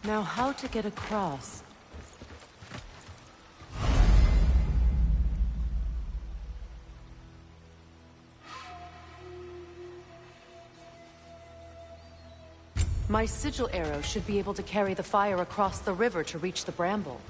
Now how to get across? My sigil arrow should be able to carry the fire across the river to reach the bramble.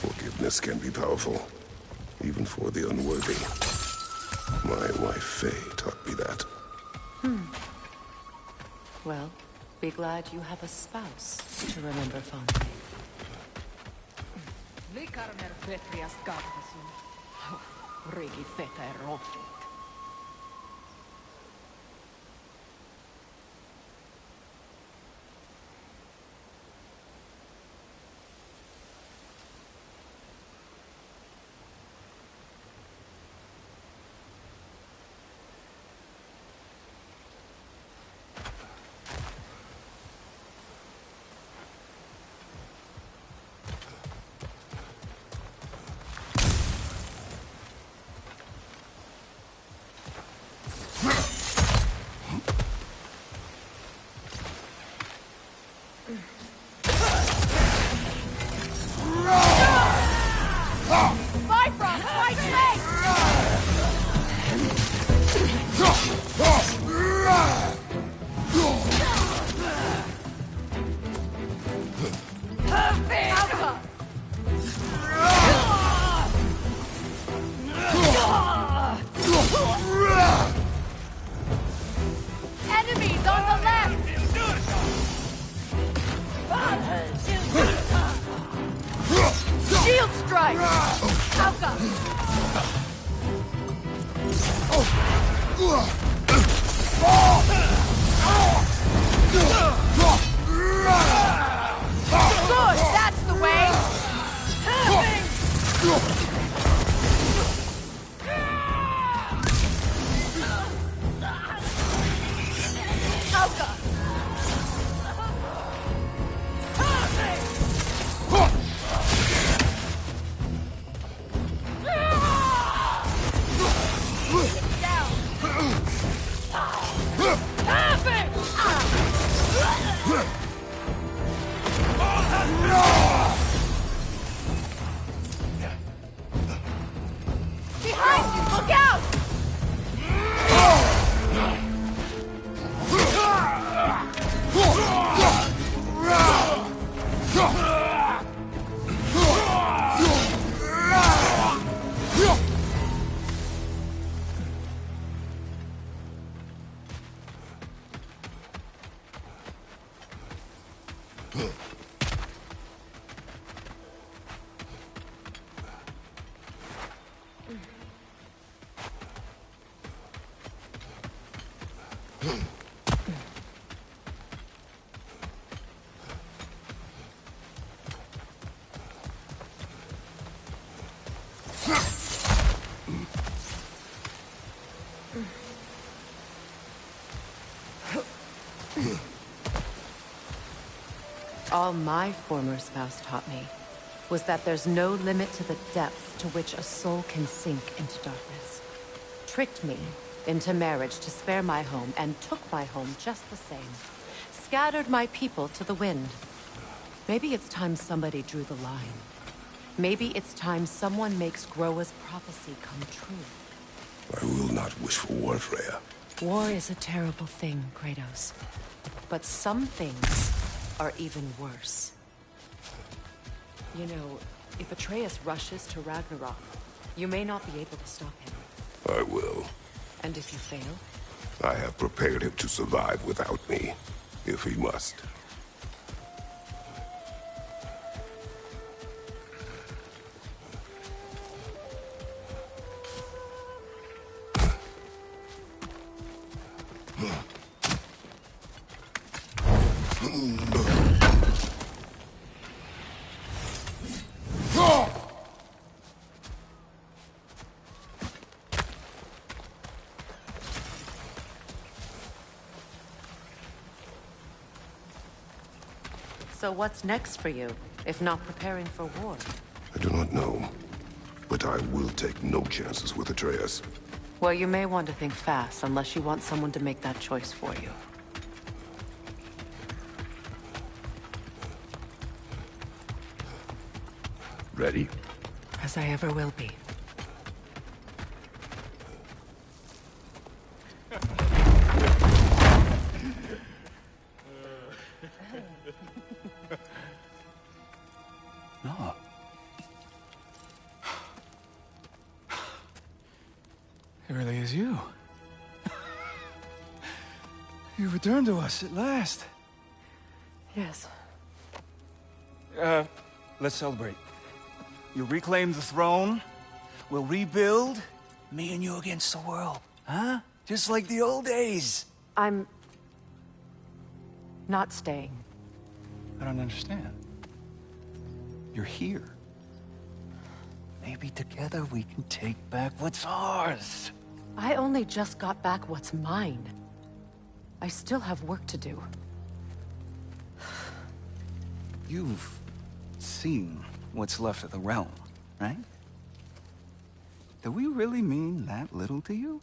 Forgiveness can be powerful, even for the unworthy. My wife Faye taught me that. Well, be glad you have a spouse to remember fondly. Likarmer Petrias Gardasun. Rigi Feta Rofi. Enemies on the left! Shield strike! Alka! Good, that's the way! Alka! Behind you! Look out! All my former spouse taught me was that there's no limit to the depth to which a soul can sink into darkness. Tricked me into marriage to spare my home and took my home just the same. Scattered my people to the wind. Maybe it's time somebody drew the line. Maybe it's time someone makes Groa's prophecy come true. I will not wish for war, Freya. War is a terrible thing, Kratos. But some things are even worse. You know, if Atreus rushes to Ragnarok, you may not be able to stop him. I will. And if you fail? I have prepared him to survive without me, if he must. So what's next for you, if not preparing for war? I do not know, but I will take no chances with Atreus. Well, you may want to think fast, unless you want someone to make that choice for you. Ready? As I ever will be. You returned to us at last. Yes. Let's celebrate. You reclaim the throne. We'll rebuild. Me and you against the world. Huh? Just like the old days. I'm... not staying. I don't understand. You're here. Maybe together we can take back what's ours. I only just got back what's mine. I still have work to do. You've seen what's left of the realm, right? Do we really mean that little to you?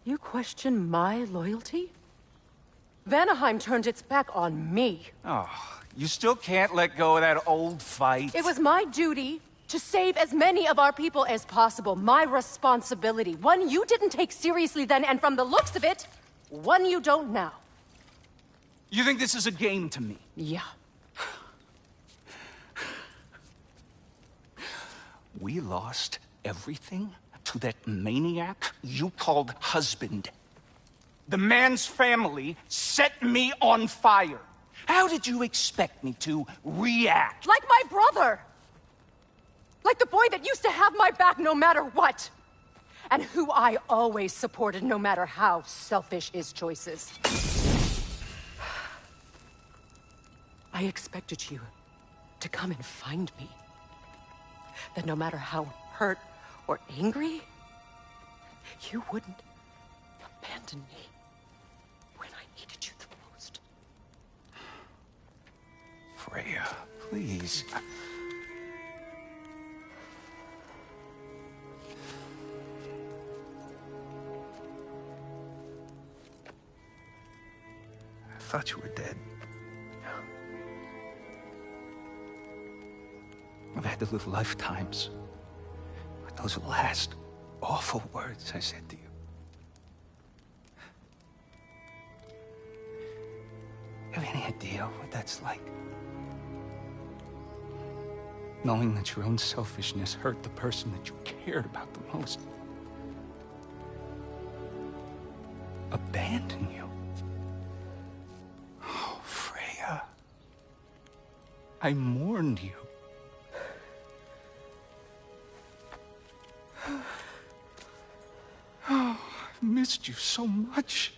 You question my loyalty? Vanaheim turned its back on me. Oh, you still can't let go of that old fight? It was my duty to save as many of our people as possible. My responsibility. One you didn't take seriously then, and from the looks of it, one you don't now. You think this is a game to me? Yeah. We lost everything to that maniac you called husband. The man's family set me on fire. How did you expect me to react? Like my brother! Like the boy that used to have my back no matter what! And who I always supported no matter how selfish his choices. I expected you to come and find me. That no matter how hurt or angry, you wouldn't abandon me when I needed you the most. Freya, please. I thought you were dead. I've had to live lifetimes with those last awful words I said to you. Have any idea what that's like? Knowing that your own selfishness hurt the person that you cared about the most. Abandon you. Oh, Freya. I mourned you. Oh, I've missed you so much.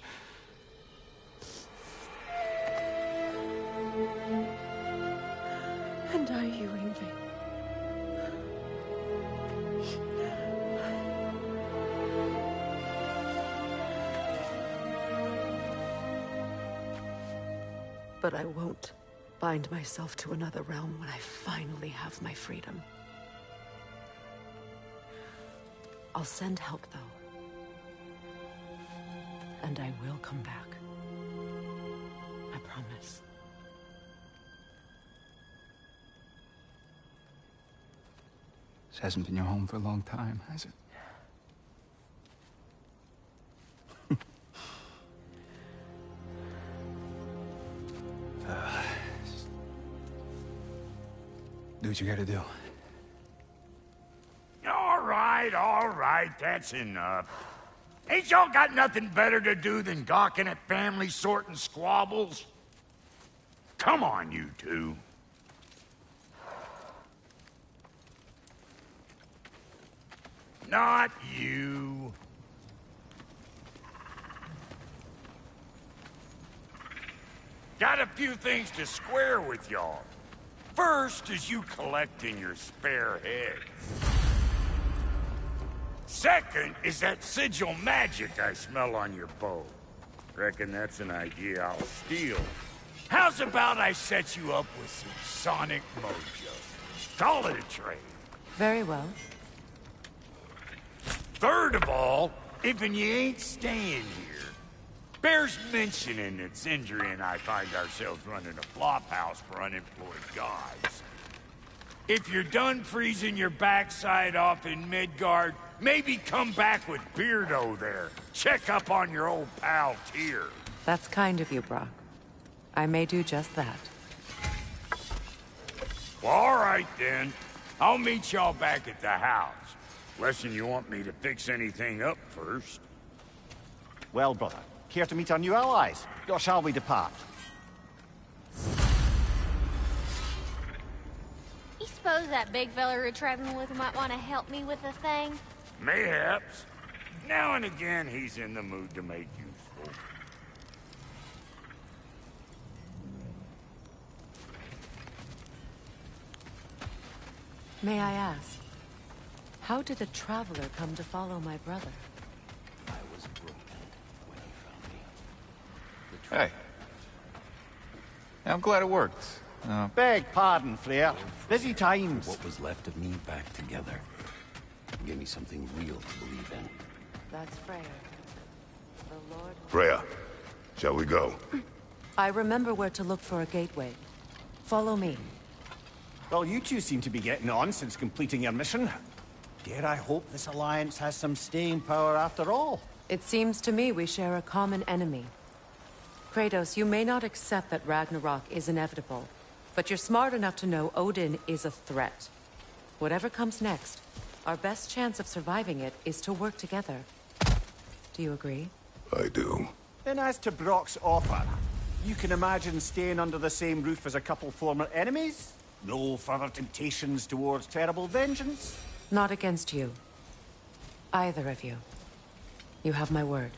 And are you, Ingvi? But I won't bind myself to another realm when I finally have my freedom. I'll send help, though. And I will come back. I promise. This hasn't been your home for a long time, has it? Do what you gotta do. All right, that's enough. Ain't y'all got nothing better to do than gawking at family sorting squabbles? Come on, you two. Not you. Got a few things to square with y'all. First is you collecting your spare heads. Second is that sigil magic I smell on your bow. Reckon that's an idea I'll steal. How's about I set you up with some sonic mojo? Call it a trade. Very well. Third of all, if you ain't staying here, bears mentioning that Sindri and I find ourselves running a flop house for unemployed guys. If you're done freezing your backside off in Midgard, maybe come back with Beardo there. Check up on your old pal Tyr. That's kind of you, Brock. I may do just that. Well, all right then. I'll meet y'all back at the house. Less'n you want me to fix anything up first. Well, brother, Care to meet our new allies? Or shall we depart? You suppose that big fella we're traveling with might want to help me with a thing? Mayhaps. Now and again, he's in the mood to make useful. May I ask, how did a traveler come to follow my brother? I was broken when he found me. Hey. I'm glad it worked. Beg pardon, Freya. Busy times. What was left of me back together. Give me something real to believe in. That's Freya. The Lord... Freya, shall we go? I remember where to look for a gateway. Follow me. Well, you two seem to be getting on since completing your mission. Dare I hope this alliance has some staying power after all? It seems to me we share a common enemy. Kratos, you may not accept that Ragnarok is inevitable, but you're smart enough to know Odin is a threat. Whatever comes next, our best chance of surviving it is to work together. Do you agree? I do. Then as to Brock's offer, you can imagine staying under the same roof as a couple former enemies? No further temptations towards terrible vengeance? Not against you. Either of you. You have my word.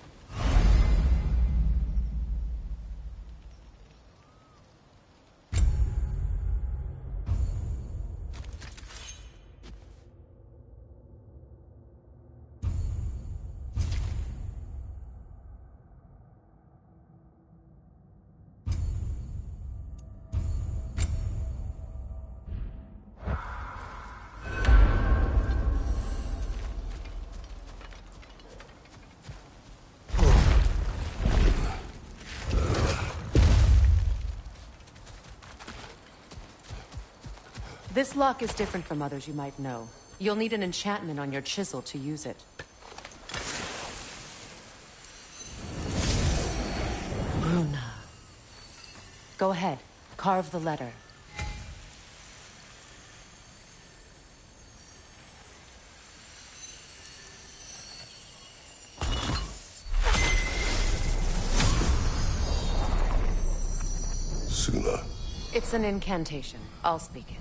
This lock is different from others you might know. You'll need an enchantment on your chisel to use it. Runa. Go ahead. Carve the letter. Suna. It's an incantation. I'll speak it.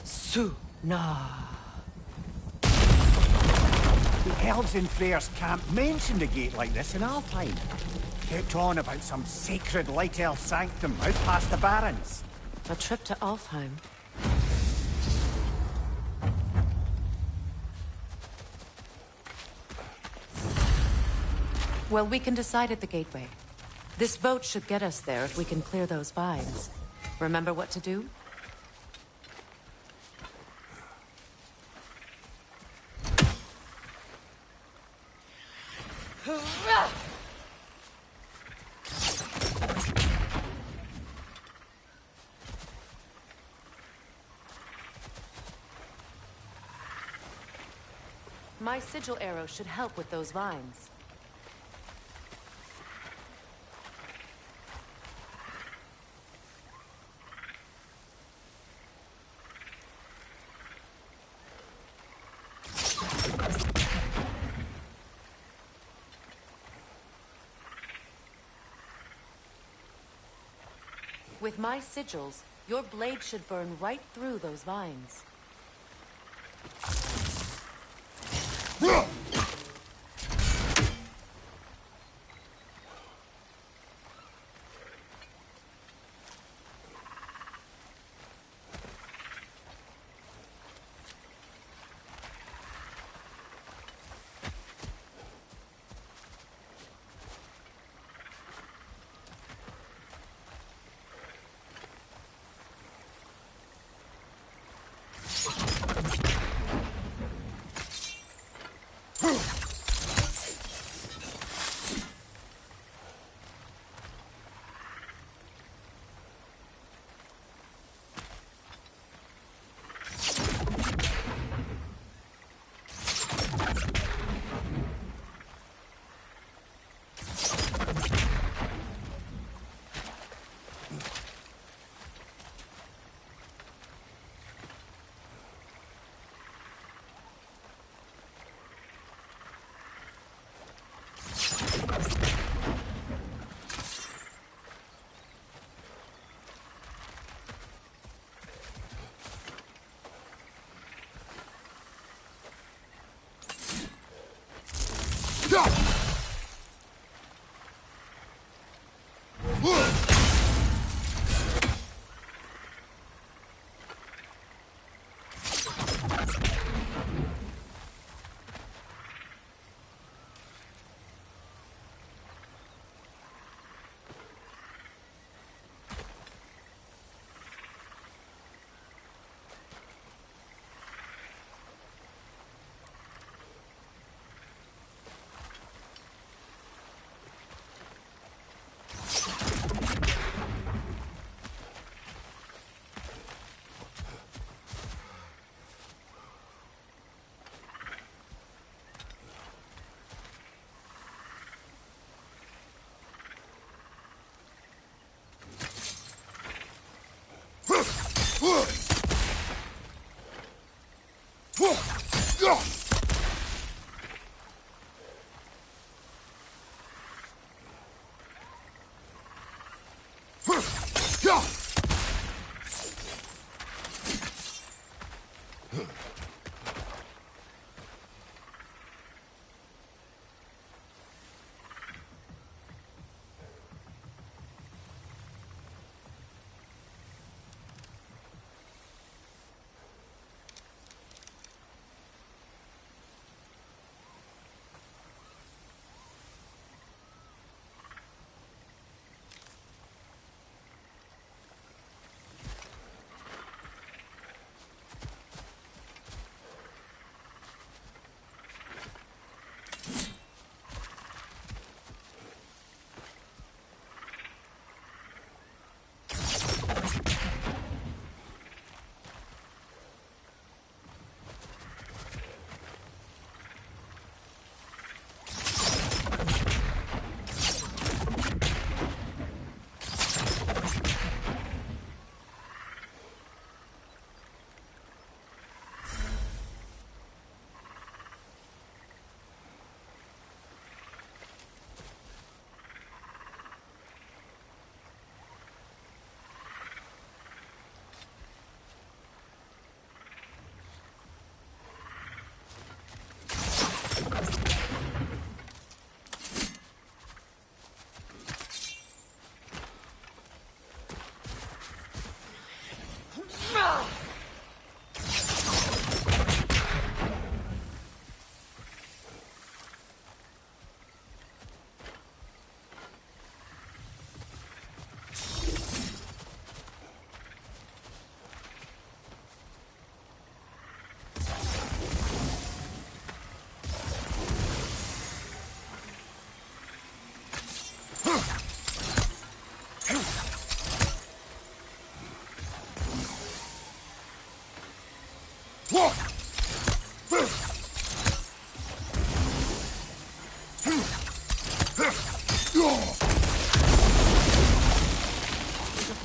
Suna. The elves in Freyr's camp mentioned a gate like this in Alfheim. Kept on about some sacred light elf sanctum out past the barrens. A trip to Alfheim. Well, we can decide at the gateway. This vote should get us there if we can clear those vines. Remember what to do? My sigil arrow should help with those vines. With my sigils, your blade should burn right through those vines.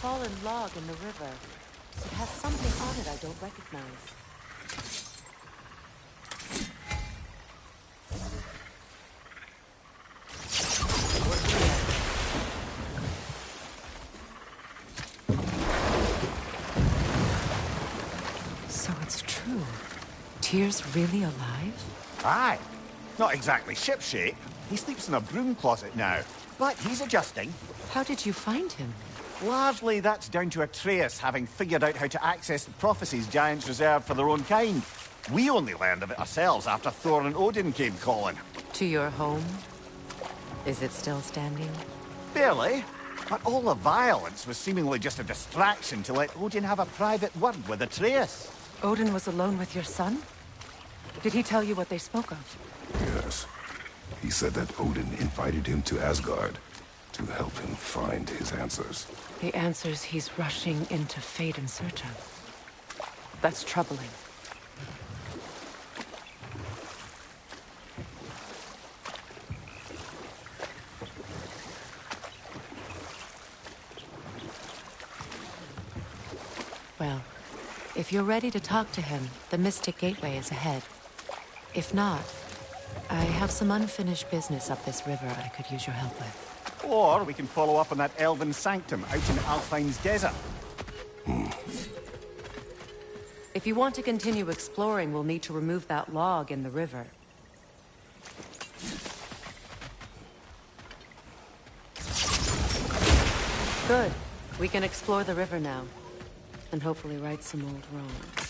Fallen log in the river. It has something on it I don't recognize. So it's true. Tyr's really alive? Aye. Not exactly shipshape. He sleeps in a broom closet now. But he's adjusting. How did you find him? Largely, that's down to Atreus having figured out how to access the prophecies giants reserved for their own kind. We only learned of it ourselves after Thor and Odin came calling. To your home? Is it still standing? Barely. But all the violence was seemingly just a distraction to let Odin have a private word with Atreus. Odin was alone with your son? Did he tell you what they spoke of? Yes. He said that Odin invited him to Asgard to help him find his answers. The answers he's rushing into fate in search of. That's troubling. Well, if you're ready to talk to him, the Mystic Gateway is ahead. If not, I have some unfinished business up this river I could use your help with. Or we can follow up on that elven sanctum out in Alfheim's desert. If you want to continue exploring, we'll need to remove that log in the river. Good. We can explore the river now. And hopefully right some old wrongs.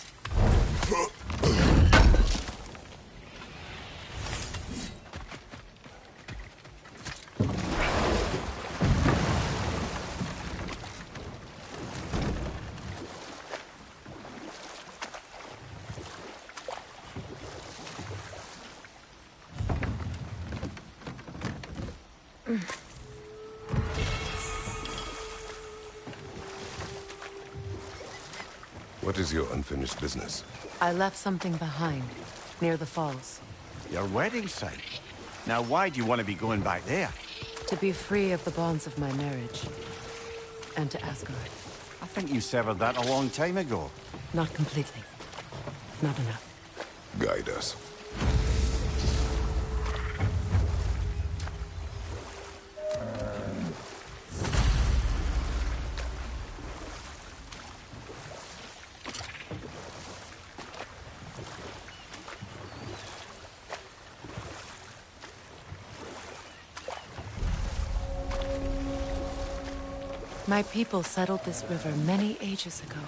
What is your unfinished business? I left something behind, near the falls. Your wedding site. Now why do you want to be going back there? To be free of the bonds of my marriage. And to Asgard. I think you severed that a long time ago. Not completely. Not enough. Guide us. My people settled this river many ages ago.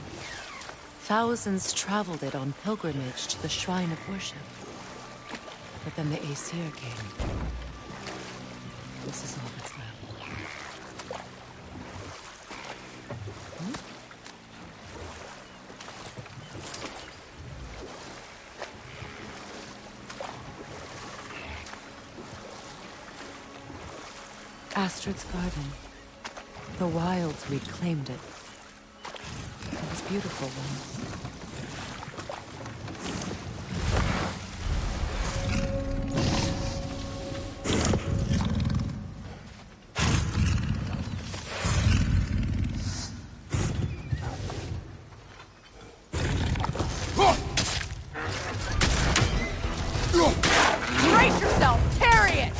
Thousands traveled it on pilgrimage to the shrine of worship. But then the Aesir came. This is all that's left. Astrid's garden. The wilds reclaimed it. It was beautiful once. Brace yourself! Carry it!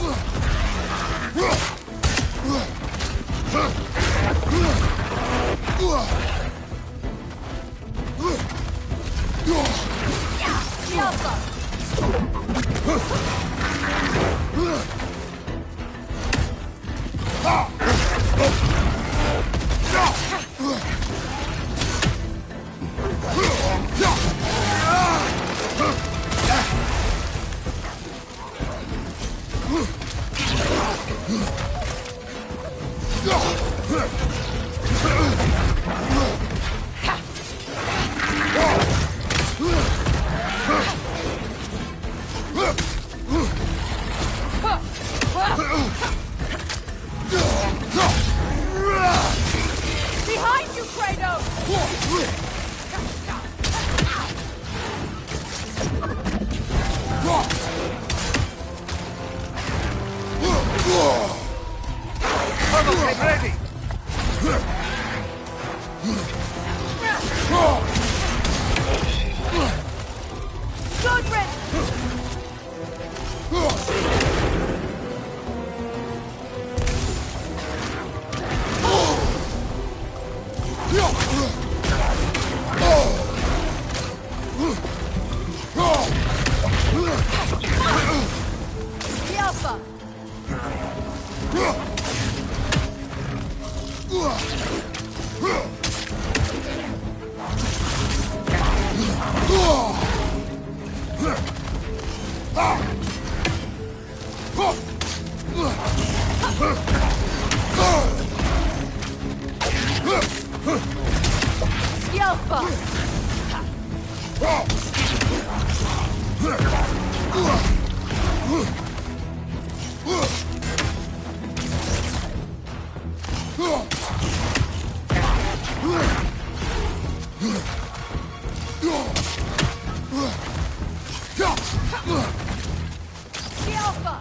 Behind you, Kratos! Get ready! Godred! The Alpha! The Alpha! The Alpha!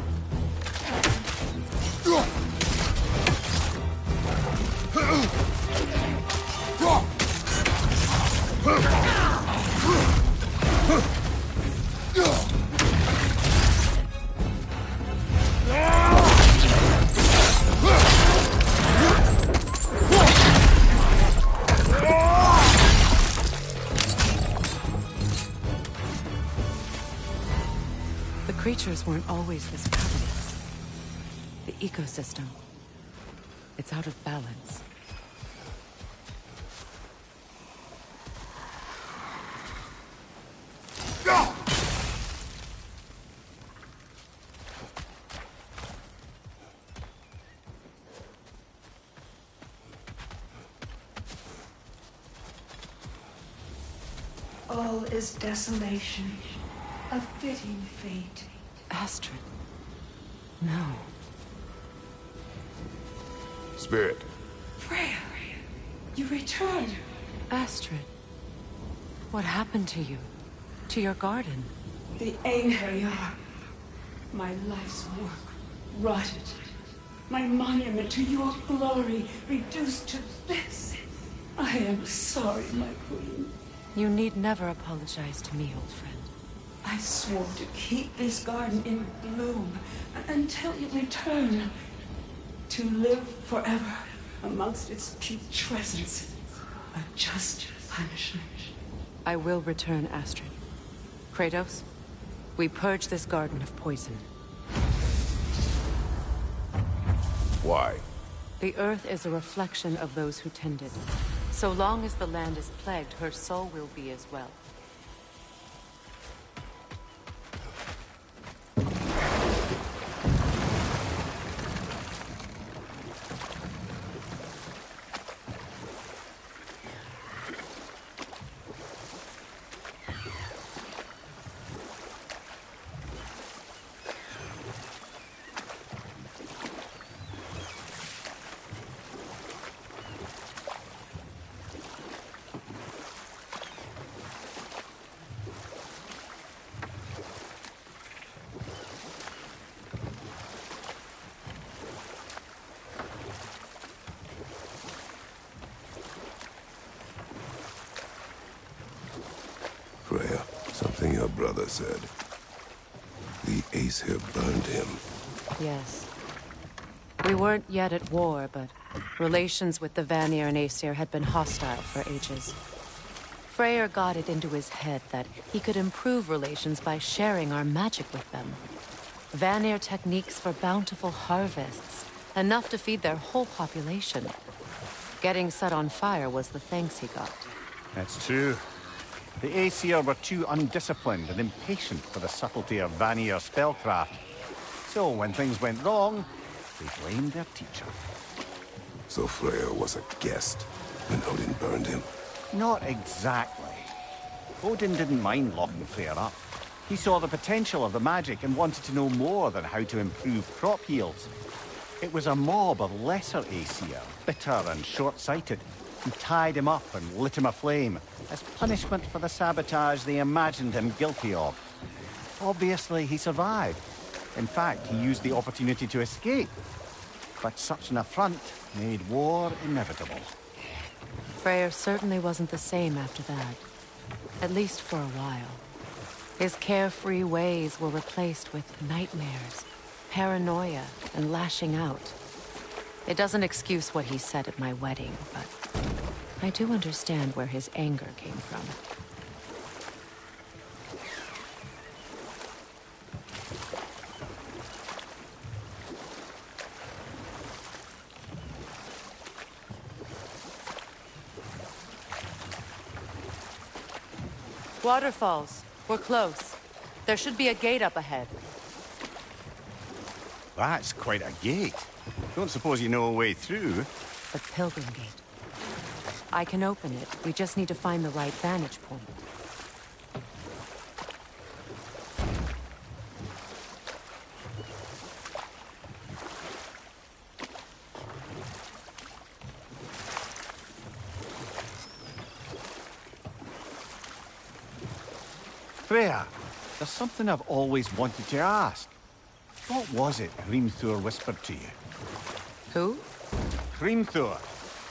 The creatures weren't always this ravenous. The ecosystem. It's out of balance. All is desolation, a fitting fate. Astrid. No. Spirit. Freya, you return. Astrid. What happened to you? To your garden? The Einherjar. My life's work rotted. My monument to your glory reduced to this. I am sorry, my queen. You need never apologize to me, old friend. I swore to keep this garden in bloom until you return. To live forever amongst its putrescence. A just punishment. I will return, Astrid. Kratos, we purge this garden of poison. Why? The earth is a reflection of those who tend it. So long as the land is plagued, her soul will be as well. Freya, something your brother said. The Aesir burned him. Yes. We weren't yet at war, but relations with the Vanir and Aesir had been hostile for ages. Freyr got it into his head that he could improve relations by sharing our magic with them. Vanir techniques for bountiful harvests, enough to feed their whole population. Getting set on fire was the thanks he got. That's true. The Aesir were too undisciplined and impatient for the subtlety of Vanir spellcraft. So when things went wrong, they blamed their teacher. So Freya was a guest when Odin burned him? Not exactly. Odin didn't mind locking Freyr up. He saw the potential of the magic and wanted to know more than how to improve crop yields. It was a mob of lesser Aesir, bitter and short-sighted, who tied him up and lit him aflame as punishment for the sabotage they imagined him guilty of. Obviously, he survived. In fact, he used the opportunity to escape. But such an affront made war inevitable. Freyr certainly wasn't the same after that. At least for a while. His carefree ways were replaced with nightmares, paranoia, and lashing out. It doesn't excuse what he said at my wedding, but I do understand where his anger came from. Waterfalls. We're close. There should be a gate up ahead. That's quite a gate. Don't suppose you know a way through? The Pilgrim Gate. I can open it. We just need to find the right vantage point. Freya, there's something I've always wanted to ask. What was it Hrimthur whispered to you? Who? Hrimthur,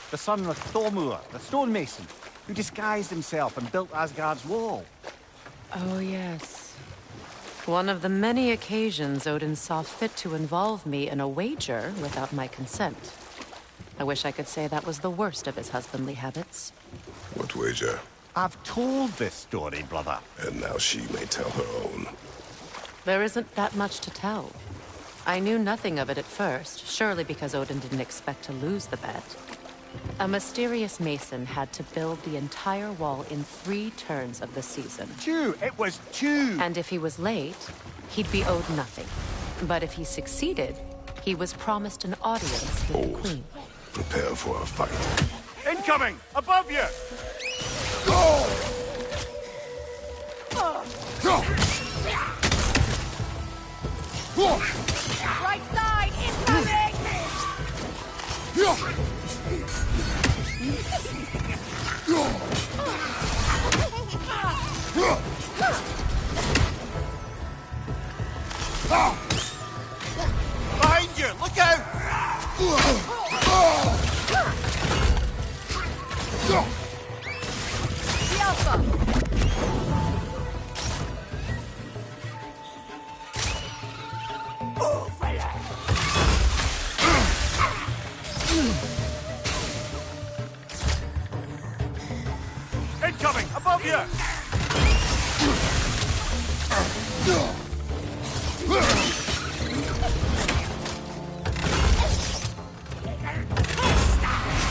the son of Thormur, the stonemason, who disguised himself and built Asgard's wall. Oh, yes. One of the many occasions Odin saw fit to involve me in a wager without my consent. I wish I could say that was the worst of his husbandly habits. What wager? I've told this story, brother. And now she may tell her own. There isn't that much to tell. I knew nothing of it at first, surely because Odin didn't expect to lose the bet. A mysterious mason had to build the entire wall in 3 turns of the season. 2! It was 2! And if he was late, he'd be owed nothing. But if he succeeded, he was promised an audience with the queen. Prepare for a fight. Incoming! Above you! Right side, incoming! Behind you! Look out! Incoming! Above you!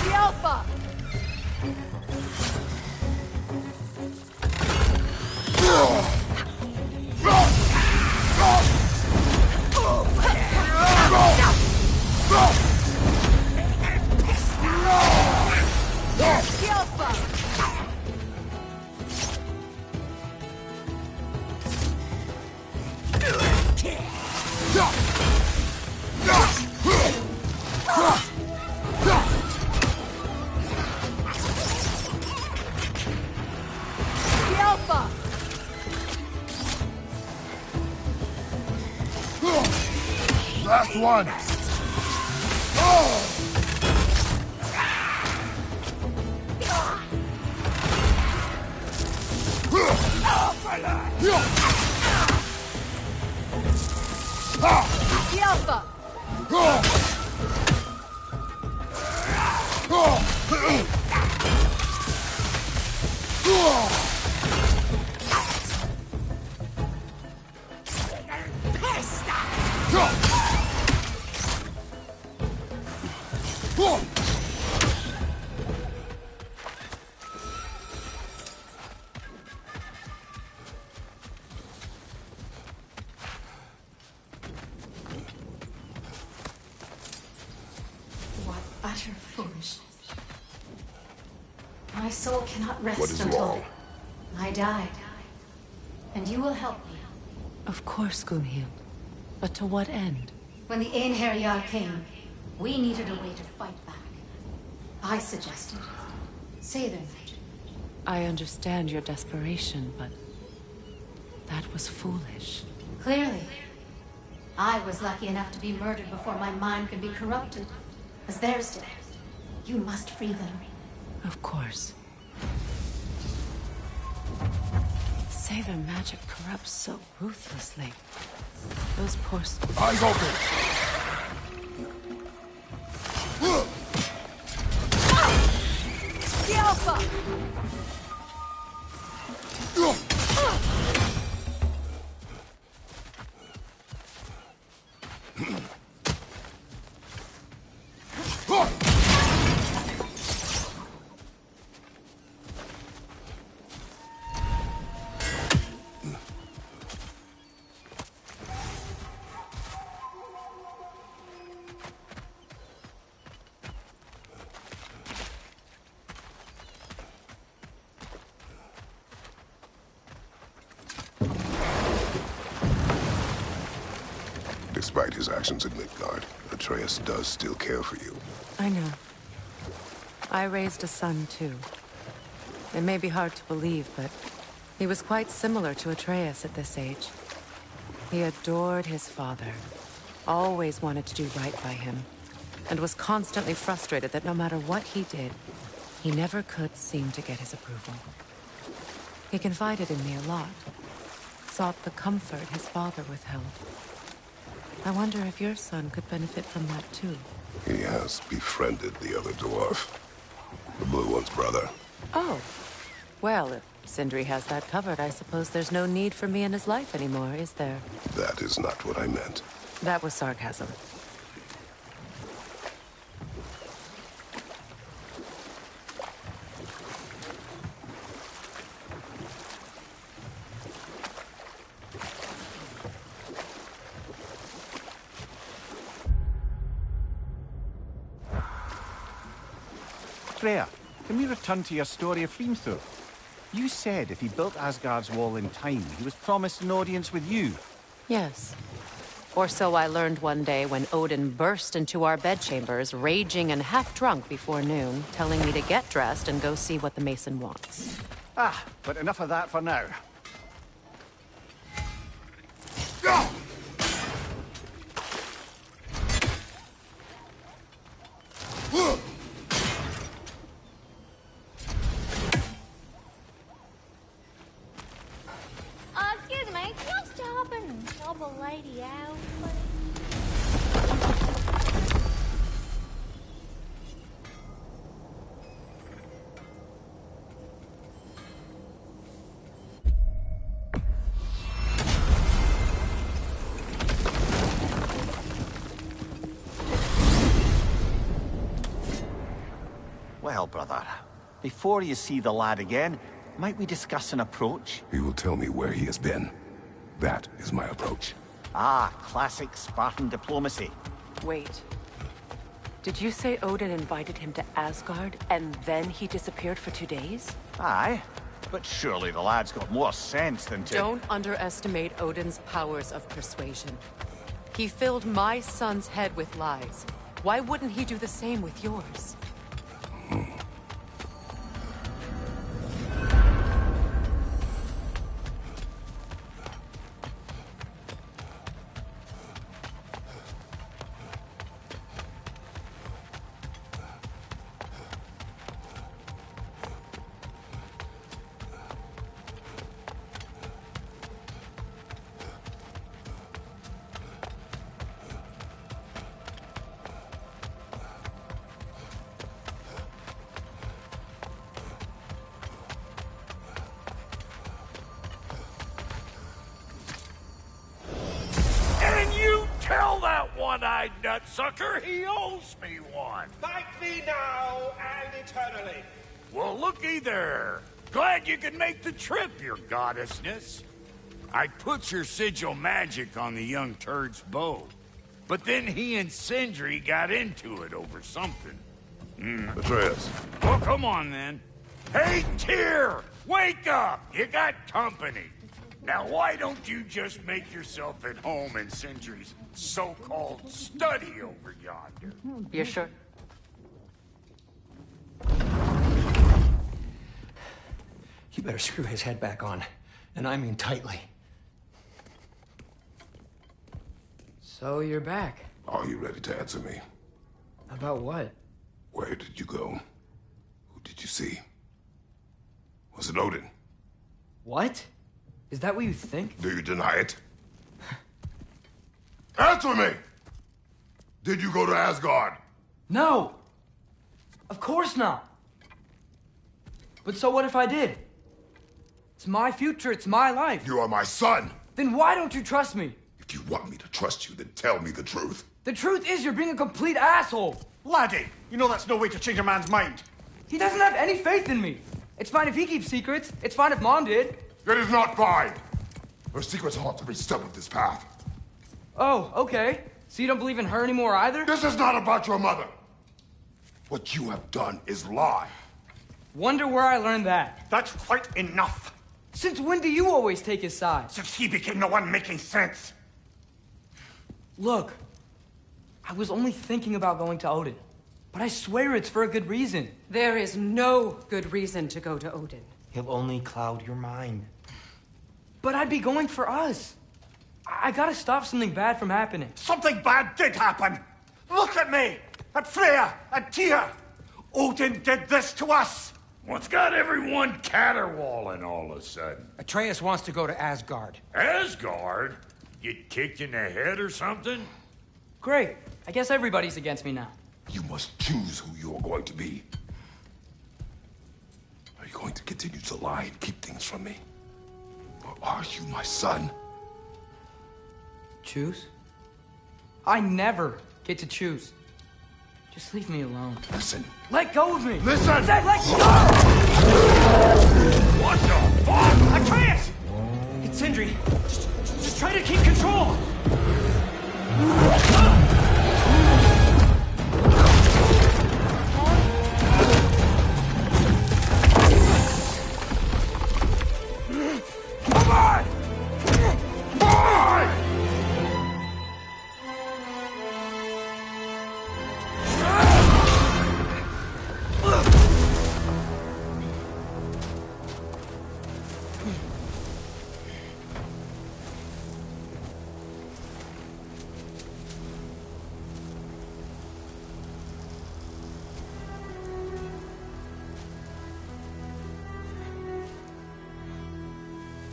The Alpha! The Alpha! The Alpha! Last one! The Alpha! What utter foolishness. My soul cannot rest What is until wrong? I die. And you will help me. Of course, Gunhild. But to what end? When the Einherjar came, we needed a way to fight back. I suggested say their magic. I understand your desperation, but that was foolish. Clearly, I was lucky enough to be murdered before my mind could be corrupted, as theirs did. You must free them. Of course. Say their magic corrupts so ruthlessly. Those poor... Eyes open! The Alpha! Despite his actions in Midgard, Atreus does still care for you. I know. I raised a son, too. It may be hard to believe, but he was quite similar to Atreus at this age. He adored his father, always wanted to do right by him, and was constantly frustrated that no matter what he did, he never could seem to get his approval. He confided in me a lot, sought the comfort his father withheld. I wonder if your son could benefit from that, too. He has befriended the other dwarf. The blue one's brother. Oh. Well, if Sindri has that covered, I suppose there's no need for me in his life anymore, is there? That is not what I meant. That was sarcasm. Freya, can we return to your story of Hrimthur? You said if he built Asgard's wall in time, he was promised an audience with you. Yes. Or so I learned one day when Odin burst into our bedchambers, raging and half-drunk before noon, telling me to get dressed and go see what the Mason wants. Ah, but enough of that for now. beautiful lady out. Well, brother, before you see the lad again, might we discuss an approach? He will tell me where he has been. That is my approach. Ah, classic Spartan diplomacy. Wait. Did you say Odin invited him to Asgard, and then he disappeared for 2 days? Aye, but surely the lad's got more sense than to... Don't underestimate Odin's powers of persuasion. He filled my son's head with lies. Why wouldn't he do the same with yours? Tell that one-eyed nutsucker he owes me one. Thank me now and eternally. Well, looky there. Glad you could make the trip, your goddessness. I put your sigil magic on the young turd's bow. But then he and Sindri got into it over something. Atreus. Well, come on, then. Hey, Tyr! Wake up! You got company. Now, why don't you just make yourself at home in Sindri's so-called study over yonder? You're sure? You better screw his head back on, and I mean tightly. So you're back. Are you ready to answer me? About what? Where did you go? Who did you see? Was it Odin? What? Is that what you think? Do you deny it? Answer me! Did you go to Asgard? No! Of course not! But so what if I did? It's my future, it's my life. You are my son! Then why don't you trust me? If you want me to trust you, then tell me the truth. The truth is you're being a complete asshole! Laddie, you know that's no way to change a man's mind. He doesn't have any faith in me. It's fine if he keeps secrets. It's fine if Mom did. It is not fine! Her secrets haunt every step of this path. Oh, okay. So you don't believe in her anymore either? This is not about your mother. What you have done is lie. Wonder where I learned that. That's quite enough. Since when do you always take his side? Since he became the one making sense. Look, I was only thinking about going to Odin. But I swear it's for a good reason. There is no good reason to go to Odin. He'll only cloud your mind. But I'd be going for us. I gotta stop something bad from happening. Something bad did happen. Look at me, at Freya, at Tyr. Odin did this to us. What's got everyone caterwauling all of a sudden? Atreus wants to go to Asgard. Asgard? Get kicked in the head or something? Great. I guess everybody's against me now. You must choose who you're going to be. Are you going to continue to lie and keep things from me? Or are you my son? Choose? I never get to choose. Just leave me alone. Listen. Let go of me! Listen! I said let go! What the fuck? Atreus! It's Sindri. Just try to keep control. Come on! Boy!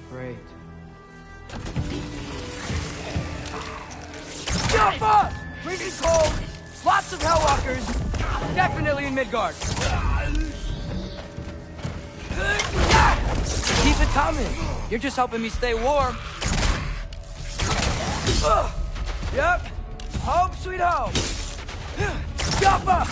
Great. Alpha! Freezing cold, lots of Hellwalkers, definitely in Midgard. Keep it coming. You're just helping me stay warm. Yep. Home sweet home. Alpha!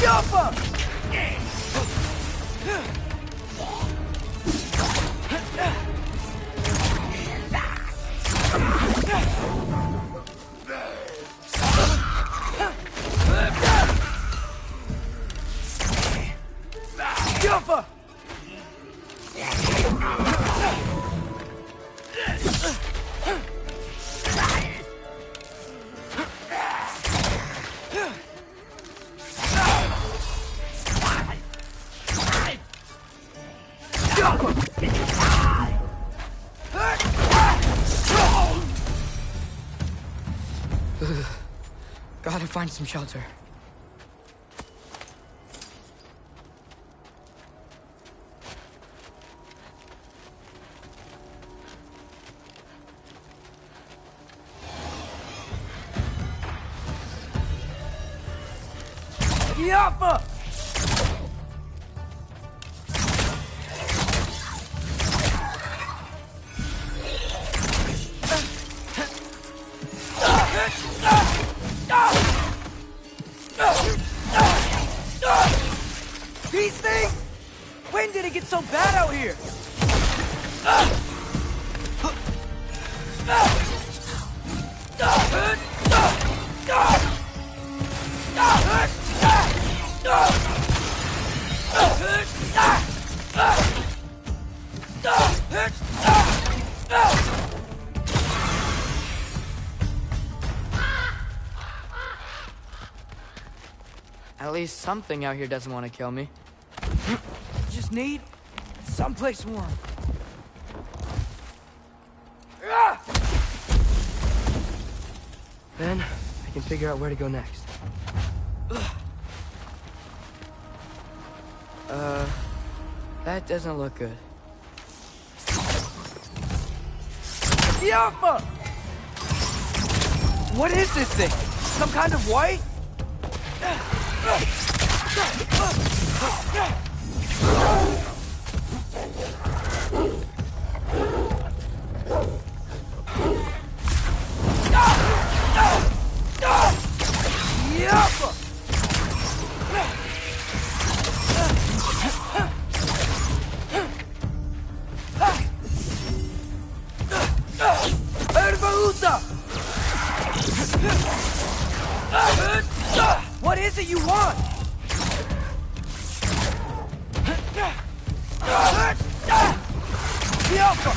Alpha! Alpha! Gotta find some shelter. Yappa! These things? When did it get so bad out here? At least something out here doesn't want to kill me. Just need someplace warm. Then I can figure out where to go next. That doesn't look good. Yappa! What is this thing? Some kind of white? What is it you want? The Alpha!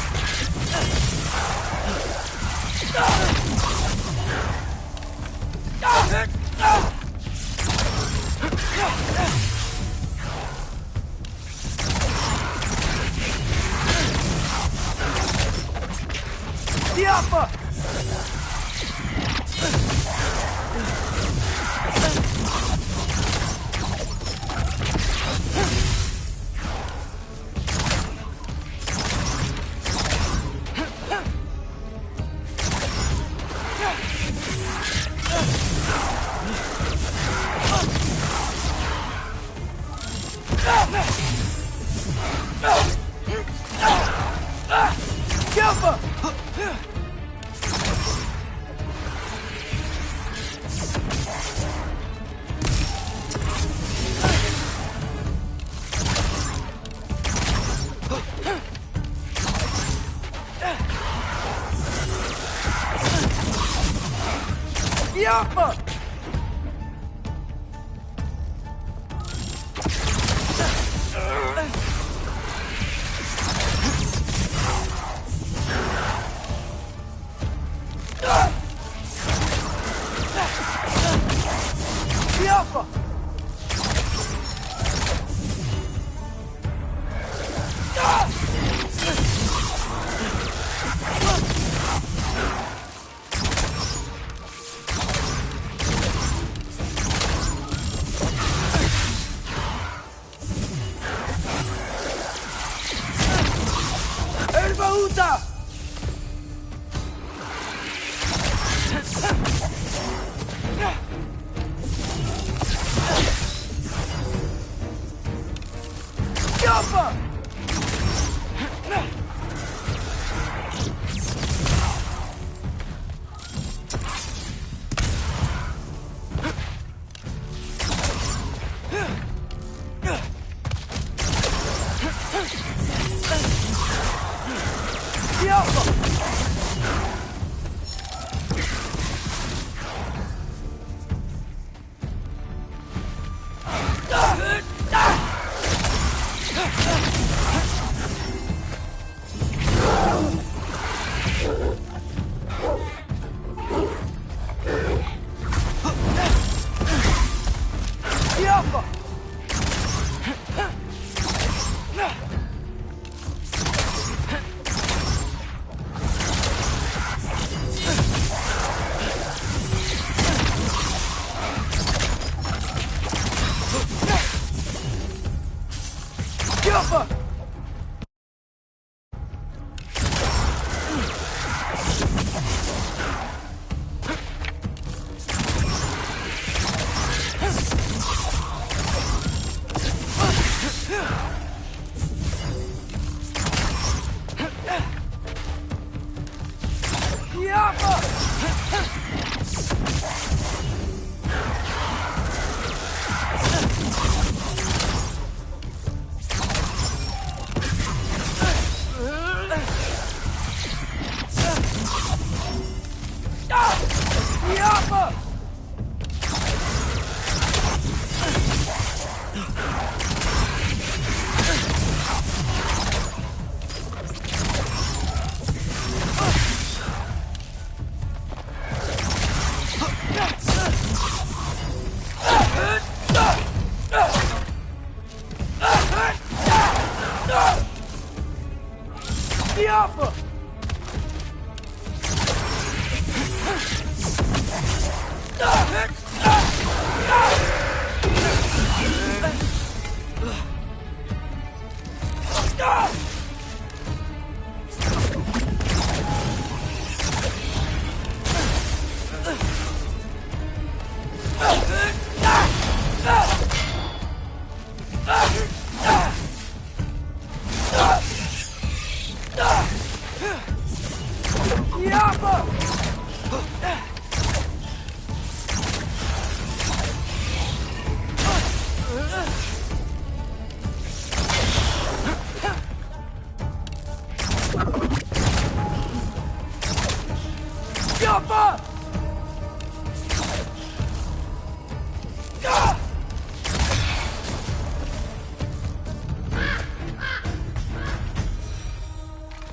The Alpha! Yappa! Yappa! Auta! Jumper!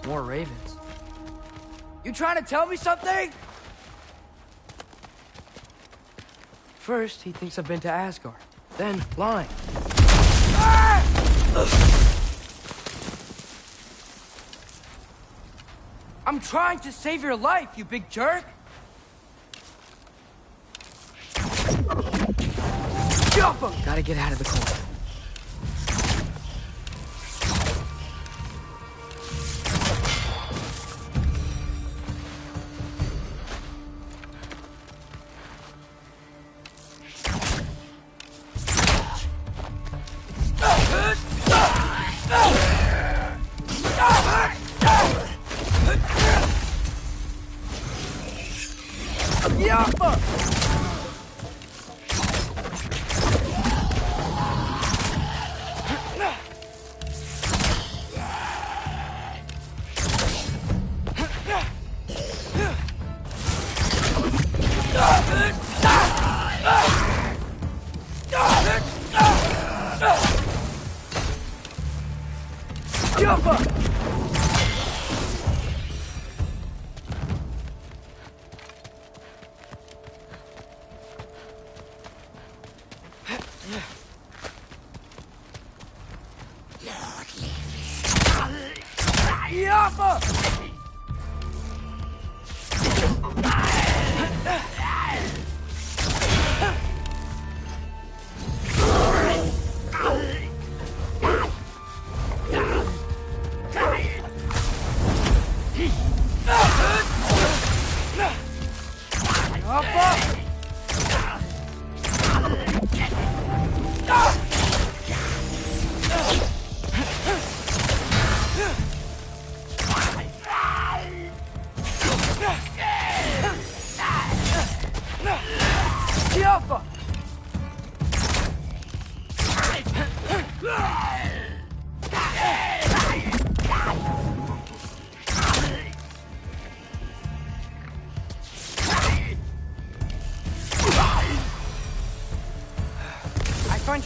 More ravens. You trying to tell me something? First, he thinks I've been to Asgard. Then, lying. Ah! I'm trying to save your life, you big jerk! Jump him! Gotta get out of the corner.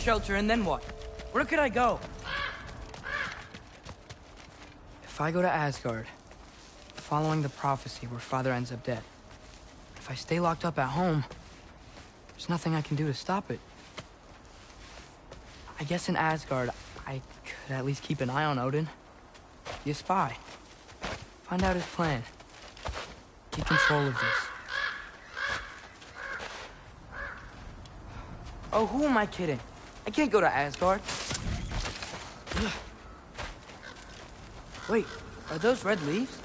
shelter, and then what? Where could I go? If I go to Asgard, following the prophecy where Father ends up dead, if I stay locked up at home, there's nothing I can do to stop it. I guess in Asgard, I could at least keep an eye on Odin. Be a spy. Find out his plan. Keep control of this. Oh, who am I kidding? I can't go to Asgard. Wait, are those red leaves?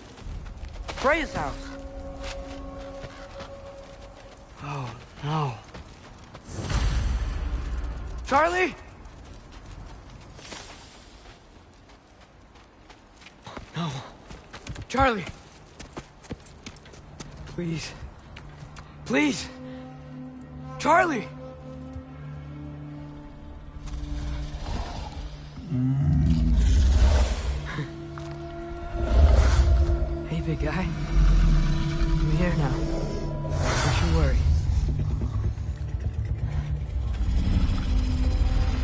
Freya's house. Oh, no. Charlie! No. Charlie! Please. Please! Charlie! Hey, big guy. I'm here now. Don't you worry.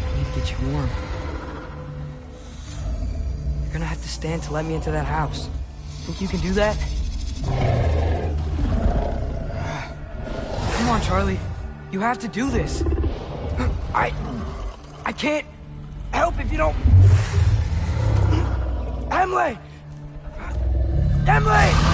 I need to get you warm. You're gonna have to stand to let me into that house. Think you can do that? Come on, Charlie. You have to do this. I can't help if you don't... Emily! Emily!